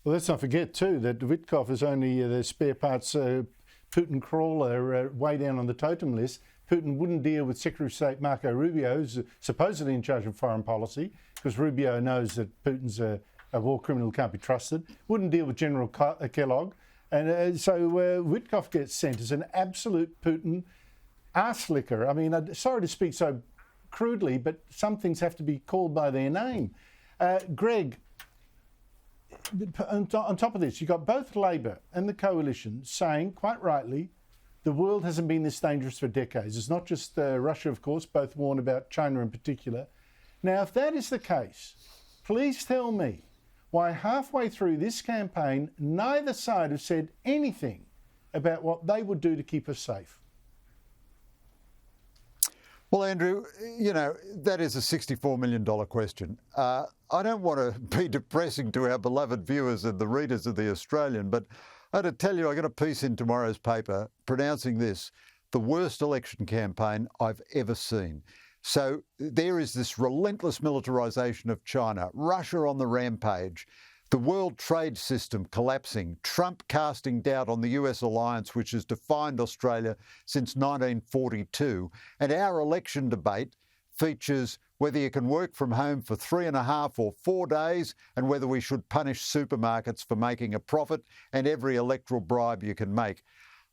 Well, let's not forget too that Witkoff is only the spare parts Putin crawler way down on the totem list. Putin wouldn't deal with Secretary of State Marco Rubio, who's supposedly in charge of foreign policy, because Rubio knows that Putin's a war criminal, can't be trusted. Wouldn't deal with General Kellogg. And so Witkoff gets sent as an absolute Putin arse licker. I mean, sorry to speak so crudely, but some things have to be called by their name. Greg, on top of this, you've got both Labor and the Coalition saying, quite rightly, the world hasn't been this dangerous for decades. It's not just Russia, of course, both warned about China in particular. Now, if that is the case, please tell me why halfway through this campaign, neither side have said anything about what they would do to keep us safe. Well, Andrew, you know, that is a $64 million question. I don't want to be depressing to our beloved viewers and the readers of The Australian, but I had to tell you, I got a piece in tomorrow's paper pronouncing this the worst election campaign I've ever seen. So there is this relentless militarisation of China, Russia on the rampage, the world trade system collapsing, Trump casting doubt on the US alliance which has defined Australia since 1942, and our election debate features whether you can work from home for 3.5 or 4 days and whether we should punish supermarkets for making a profit and every electoral bribe you can make.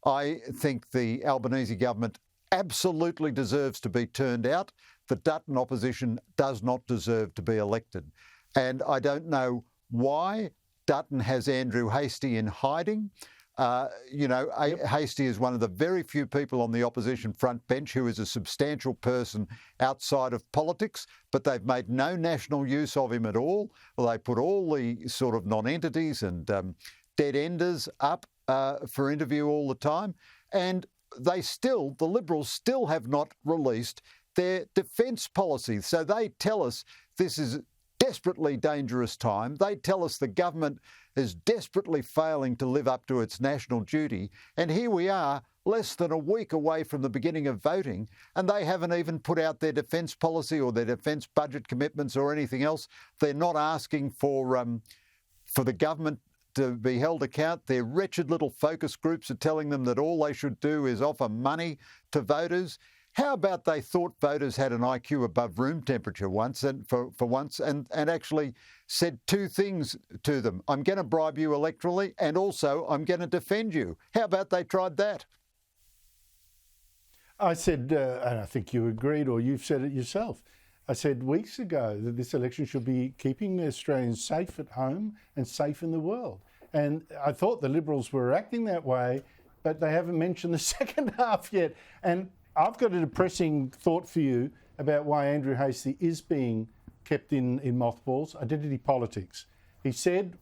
I think the Albanese government absolutely deserves to be turned out. The Dutton opposition does not deserve to be elected. And I don't know why Dutton has Andrew Hastie in hiding. Hastie is one of the very few people on the opposition front bench who is a substantial person outside of politics, but they've made no national use of him at all. Well, they put all the sort of non-entities and dead-enders up for interview all the time, and the Liberals still have not released their defence policy. So they tell us this is desperately dangerous time. They tell us the government is desperately failing to live up to its national duty. And here we are, less than a week away from the beginning of voting, and they haven't even put out their defence policy or their defence budget commitments or anything else. They're not asking for the government to be held account. Their wretched little focus groups are telling them that all they should do is offer money to voters. How about they thought voters had an IQ above room temperature once and actually said two things to them. I'm going to bribe you electorally and also I'm going to defend you. How about they tried that? I said, and I think you agreed, or you've said it yourself, I said weeks ago that this election should be keeping Australians safe at home and safe in the world. And I thought the Liberals were acting that way, but they haven't mentioned the second half yet. And I've got a depressing thought for you about why Andrew Hastie is being kept in mothballs: identity politics. He said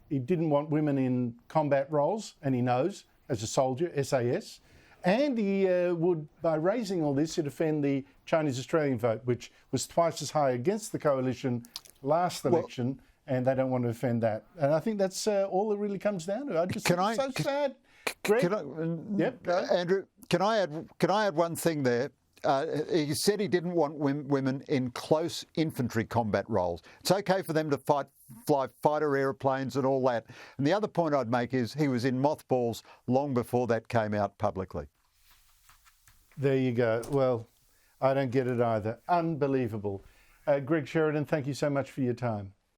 he didn't want women in combat roles, and he knows, as a soldier, SAS. And he would, by raising all this, to defend the Chinese-Australian vote, which was twice as high against the coalition last election, and they don't want to defend that. And I think that's all it really comes down to. It's so sad. Greg? Yep, go ahead. Andrew, can I add one thing there? He said he didn't want women in close infantry combat roles. It's okay for them to fly fighter aeroplanes and all that. And the other point I'd make is he was in mothballs long before that came out publicly. There you go. Well, I don't get it either. Unbelievable. Greg Sheridan, thank you so much for your time.